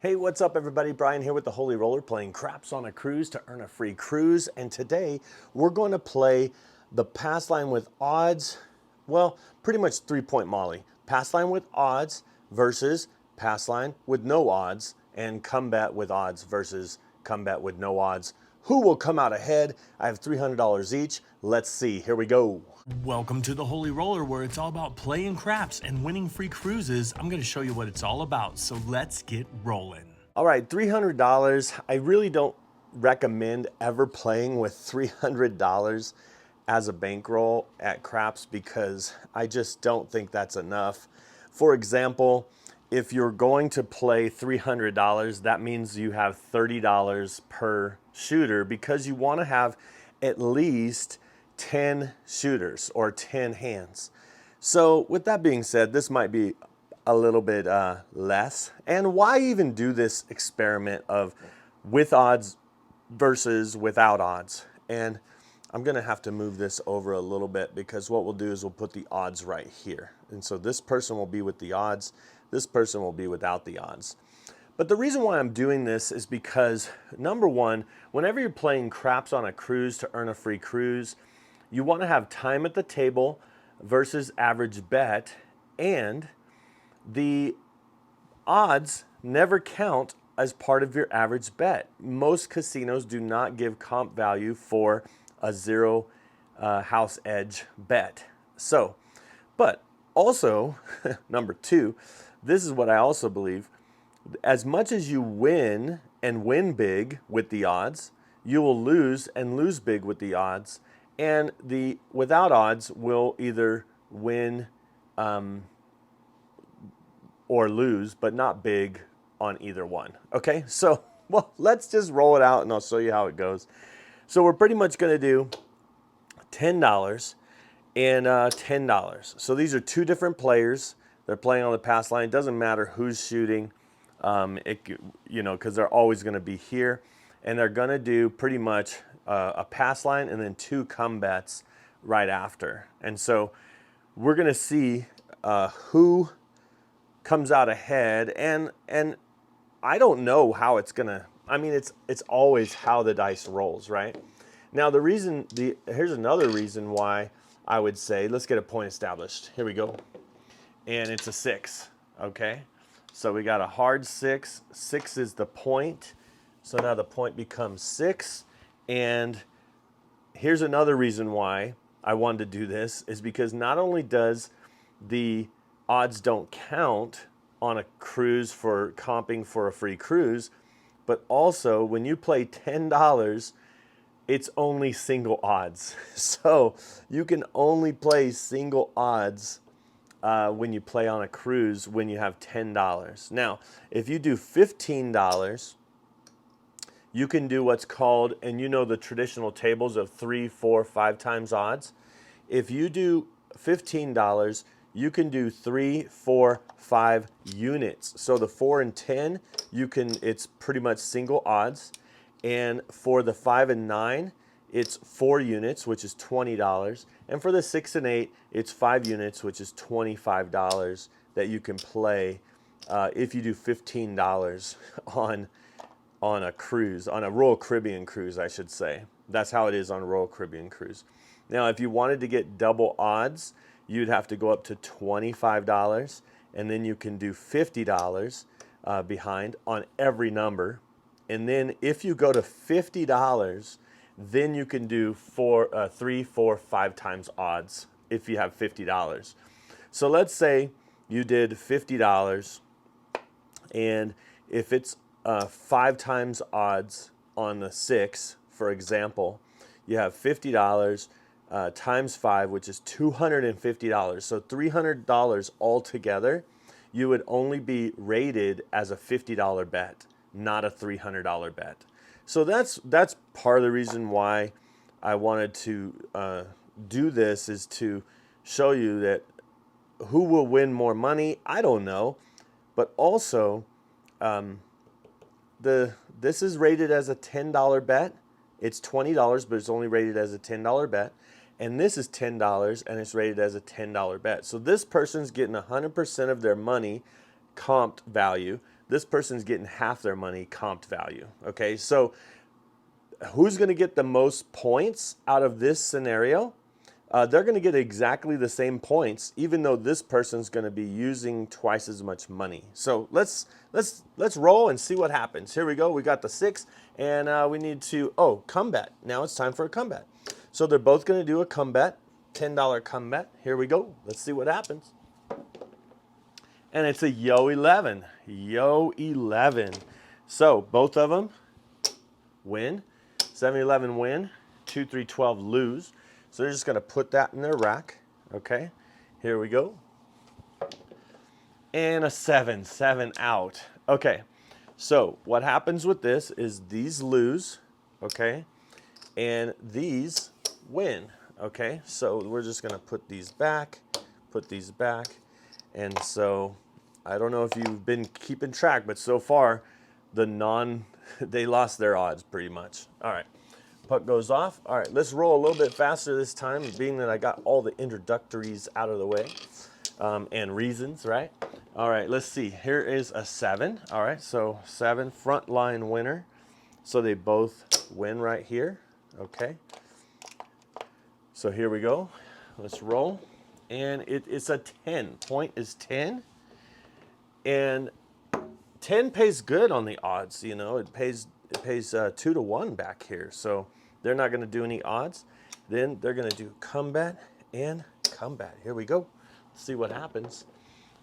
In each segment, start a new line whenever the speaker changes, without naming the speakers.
Hey, what's up everybody? Brian here with the Holy Roller playing craps on a cruise to earn a free cruise. And today we're going to play the pass line with odds. Well, pretty much 3-point Molly. Pass line with odds versus pass line with no odds, and combat with odds versus combat with no odds. Who will come out ahead? I have $300 each. Let's see. Here we go.
Welcome to the Holy Roller, where it's all about playing craps and winning free cruises. I'm going to show you what it's all about, so let's get rolling.
All right, $300. I really don't recommend ever playing with $300 as a bankroll at craps because I just don't think that's enough. For example, if you're going to play $300, that means you have $30 per shooter because you want to have at least 10 shooters or 10 hands. So with that being said, this might be a little bit less. And why even do this experiment of with odds versus without odds? And I'm gonna have to move this over a little bit because what we'll do is we'll put the odds right here. And so this person will be with the odds, this person will be without the odds. But the reason why I'm doing this is because, number one, whenever you're playing craps on a cruise to earn a free cruise, you want to have time at the table versus average bet, and the odds never count as part of your average bet. Most casinos do not give comp value for a zero house edge bet. So, but also, number two, this is what I also believe. As much as you win and win big with the odds, you will lose and lose big with the odds. And the without odds will either win or lose, but not big on either one. Okay, so, well, let's just roll it out and I'll show you how it goes. So we're pretty much gonna do $10 and $10. So these are two different players. They're playing on the pass line. It doesn't matter who's shooting, because they're always gonna be here. And they're gonna do pretty much a pass line and then two combats right after. And so we're gonna see who comes out ahead, and I don't know how it's gonna. I mean, it's always how the dice rolls, right? Now here's another reason why I would say let's get a point established. Here we go, and it's a 6. Okay, so we got a hard 6. 6 is the point, so now the point becomes 6. And here's another reason why I wanted to do this is because not only does the odds don't count on a cruise for comping for a free cruise, but also when you play $10, it's only single odds. So you can only play single odds when you play on a cruise when you have $10. Now, if you do $15, you can do what's called, and you know the traditional tables of 3, 4, 5 times odds. If you do $15, you can do 3, 4, 5 units. So the 4 and 10, it's pretty much single odds. And for the 5 and 9, it's 4 units, which is $20. And for the 6 and 8, it's 5 units, which is $25 that you can play if you do $15 on a cruise, on a Royal Caribbean cruise, I should say. That's how it is on a Royal Caribbean cruise. Now, if you wanted to get double odds, you'd have to go up to $25, and then you can do $50 behind on every number. And then if you go to $50, then you can do 3, 4, 5 times odds if you have $50. So let's say you did $50, and if it's 5 times odds on the 6, for example, you have $50 times 5, which is $250. So $300 altogether, you would only be rated as a $50 bet, not a $300 bet. So that's part of the reason why I wanted to do this, is to show you that who will win more money, I don't know, but also this is rated as a $10 bet. It's $20, but it's only rated as a $10 bet. And this is $10, and it's rated as a $10 bet. So this person's getting 100% of their money comped value this person's getting half their money comped value. Okay, so who's going to get the most points out of this scenario? They're going to get exactly the same points, even though this person's going to be using twice as much money. So let's roll and see what happens. Here we go. We got the 6, and we need to come bet. Now it's time for a come bet. So they're both going to do a come bet, $10 come bet. Here we go. Let's see what happens. And it's a yo 11. Yo 11. So both of them win. 7-11 win. 2-3-12 lose. So they're just going to put that in their rack. Okay. Here we go. And a 7. 7 out. Okay. So what happens with this is these lose. Okay. And these win. Okay. So we're just going to put these back. Put these back. And so I don't know if you've been keeping track, but so far they lost their odds pretty much. All right, puck goes off. All right, let's roll a little bit faster this time, being that I got all the introductories out of the way and reasons, right? All right, let's see. Here is a 7. All right, so 7 front line winner. So they both win right here. Okay. So here we go. Let's roll. And it's a 10. Point is 10. And 10 pays good on the odds. You know, it pays 2-1 back here. So they're not going to do any odds. Then they're going to do come bet and come bet. Here we go. Let's see what happens.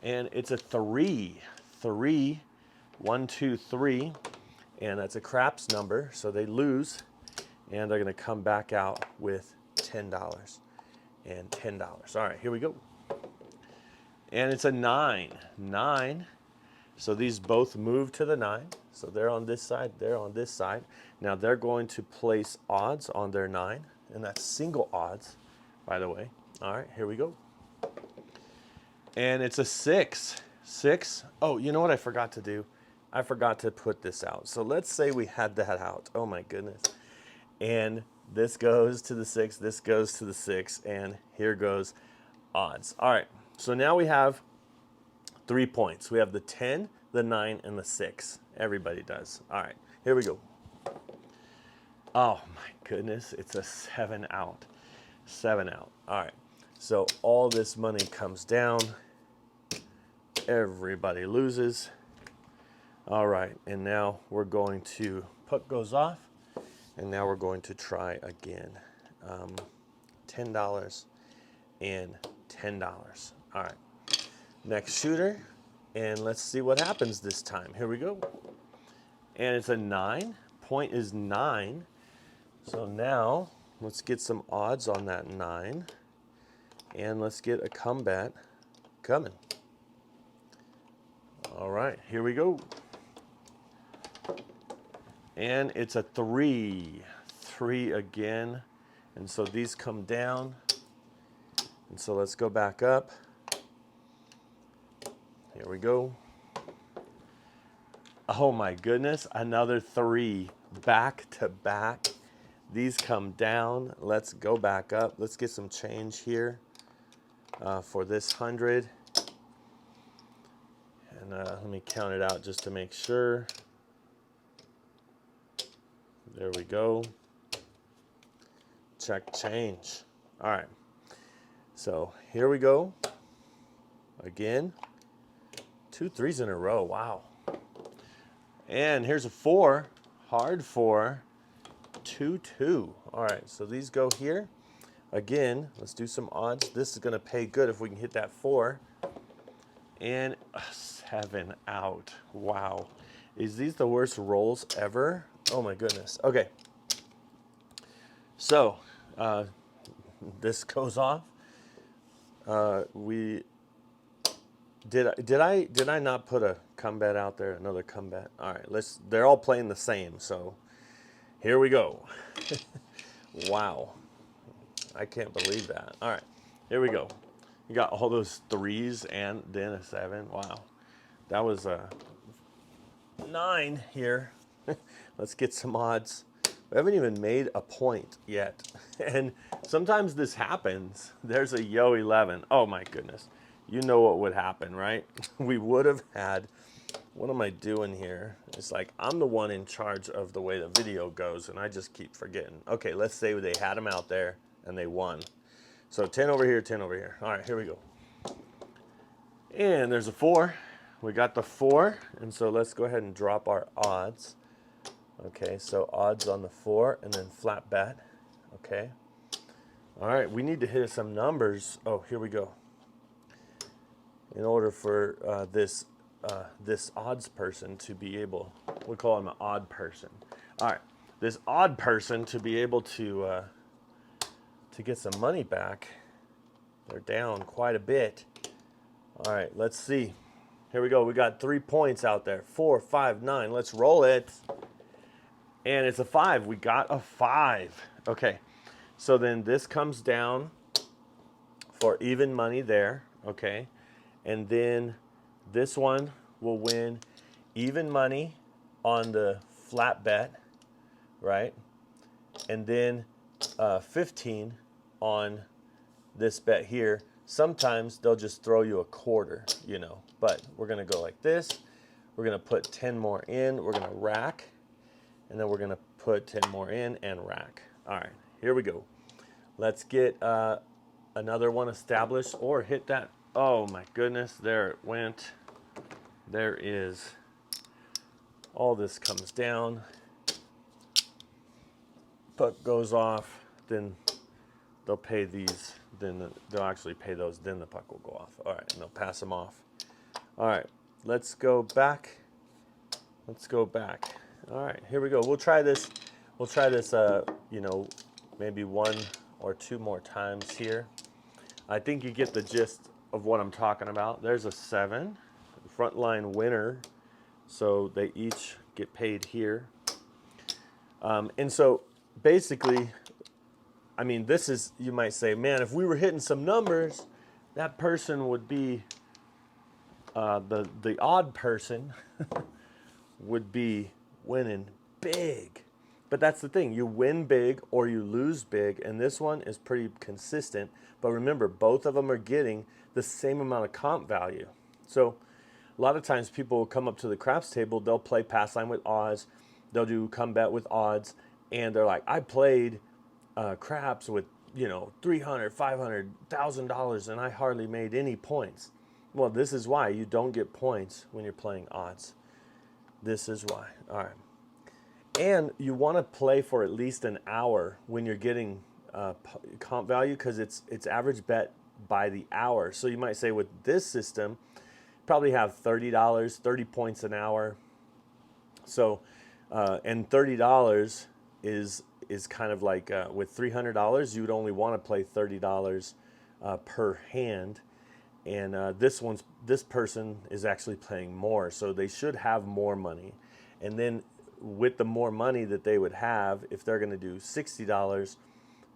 And it's a 3. 3. 1, 2, 3. And that's a craps number. So they lose. And they're going to come back out with $10. And $10. All right, here we go. And it's a 9. 9. So these both move to the 9. So they're on this side, they're on this side. Now they're going to place odds on their 9. And that's single odds, by the way. All right, here we go. And it's a 6. 6. Oh, you know what I forgot to do? I forgot to put this out. So let's say we had that out. Oh my goodness. And this goes to the 6, this goes to the 6, and here goes odds. All right, so now we have 3 points. We have the 10, the 9, and the 6. Everybody does. All right, here we go. Oh my goodness, it's a 7 out. 7 out. All right, so all this money comes down. Everybody loses. All right, and now we're going to, puck goes off. And now we're going to try again. $10 and $10. All right. Next shooter. And let's see what happens this time. Here we go. And it's a 9. Point is 9. So now let's get some odds on that 9. And let's get a come bet coming. All right. Here we go. And it's a 3. 3 again. And so these come down. And so let's go back up. Here we go. Oh my goodness, another 3 back to back. These come down. Let's go back up. Let's get some change here for this 100. And let me count it out just to make sure. There we go. Check change. All right. So here we go. Again. 2 3s in a row. Wow. And here's a 4. Hard 4. 2 2. All right. So these go here. Again, let's do some odds. This is going to pay good if we can hit that 4. And a 7 out. Wow. Is these the worst rolls ever? Oh my goodness. Okay. So this goes off. Did I not put a come bet out there? Another come bet. All right. They're all playing the same. So here we go. Wow. I can't believe that. All right. Here we go. You got all those 3s and then a 7. Wow. That was a 9 here. Let's get some odds. We haven't even made a point yet. And sometimes this happens. There's a yo 11. Oh my goodness. You know what would happen, right? We would have had what am I doing here? It's like I'm the one in charge of the way the video goes, and I just keep forgetting. Okay, let's say they had them out there and they won. So 10 over here, 10 over here. All right, here we go. And there's a 4. We got the 4, and so let's go ahead and drop our odds. Okay, so odds on the 4, and then flat bet. Okay. All right, we need to hit some numbers. Oh, here we go. In order for this odds person to be able, we call him an odd person. All right, this odd person to be able to get some money back. They're down quite a bit. All right, let's see. Here we go. We got 3 points out there. 4, 5, 9. Let's roll it. And it's a 5. We got a 5. Okay. So then this comes down for even money there, okay? And then this one will win even money on the flat bet, right? And then 15 on this bet here. Sometimes they'll just throw you a quarter, you know, but we're gonna go like this. We're gonna put 10 more in, we're gonna rack, and then we're gonna put 10 more in and rack. All right. Here we go. Let's get another one established or hit that. Oh my goodness, there it went. There is. All this comes down. Puck goes off, then they'll pay these, then they'll actually pay those, then the puck will go off. All right, and they'll pass them off. All right, let's go back. Let's go back. All right, here we go. We'll try this, you know, maybe 1 or 2 more times here. I think you get the gist of what I'm talking about. There's a 7, frontline winner, so they each get paid here. And so basically, I mean, this is, you might say, man, if we were hitting some numbers, that person would be, the odd person would be winning big. But that's the thing, you win big or you lose big, and this one is pretty consistent. But remember, both of them are getting the same amount of comp value. So a lot of times people will come up to the craps table, they'll play pass line with odds, they'll do come bet with odds, and they're like, I played craps with, you know, $300, $500, $1,000, and I hardly made any points. Well, this is why you don't get points when you're playing odds. This is why. All right. And you want to play for at least an hour when you're getting comp value, because it's average bet by the hour. So you might say with this system, probably have $30, 30 points an hour. So, and $30 is kind of like with $300, you would only want to play $30 per hand. And this person is actually playing more, so they should have more money. And then with the more money that they would have, if they're going to do $60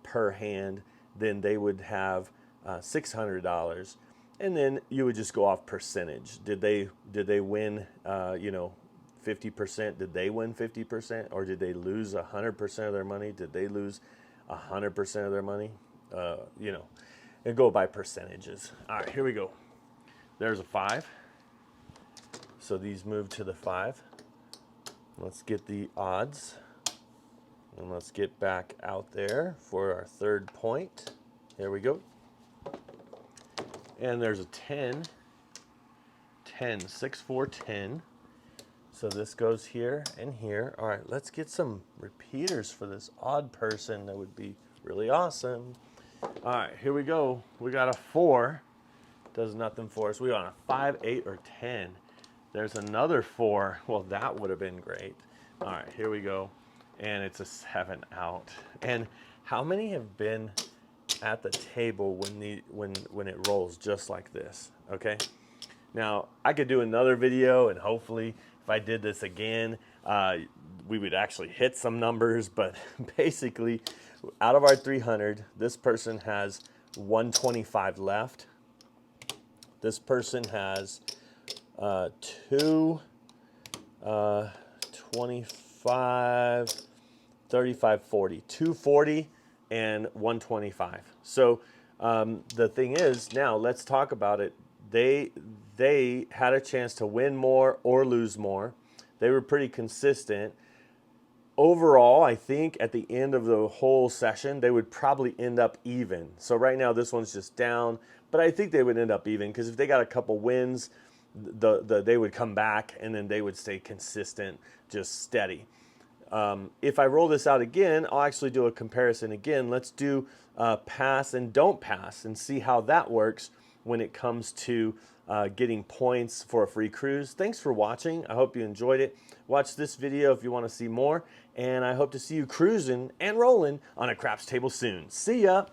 per hand, then they would have $600, and then you would just go off percentage. Did they win? You know, 50%? Did they win 50%, or did they lose 100% of their money? Did they lose 100% of their money? You know, and go by percentages. All right, here we go. There's a 5. So these move to the 5. Let's get the odds, and let's get back out there for our 3rd point. Here we go. And there's a 10, 6, 4, 10. So this goes here and here. All right, let's get some repeaters for this odd person. That would be really awesome. All right, here we go. We got a 4. Does nothing for us. We got a 5, 8, or 10. There's another 4. Well, that would have been great. All right, here we go. And it's a 7 out. And how many have been at the table when it rolls just like this? Okay. Now, I could do another video, and hopefully if I did this again, we would actually hit some numbers. But basically, out of our 300, this person has 125 left. This person has 25, 35, 40. 240 and 125. So the thing is, now let's talk about it they had a chance to win more or lose more. They were pretty consistent. Overall, I think at the end of the whole session, they would probably end up even. So right now, this one's just down, but I think they would end up even because if they got a couple wins, they would come back and then they would stay consistent, just steady. If I roll this out again, I'll actually do a comparison again. Let's do pass and don't pass and see how that works when it comes to getting points for a free cruise. Thanks for watching. I hope you enjoyed it. Watch this video if you want to see more, and I hope to see you cruising and rolling on a craps table soon. See ya!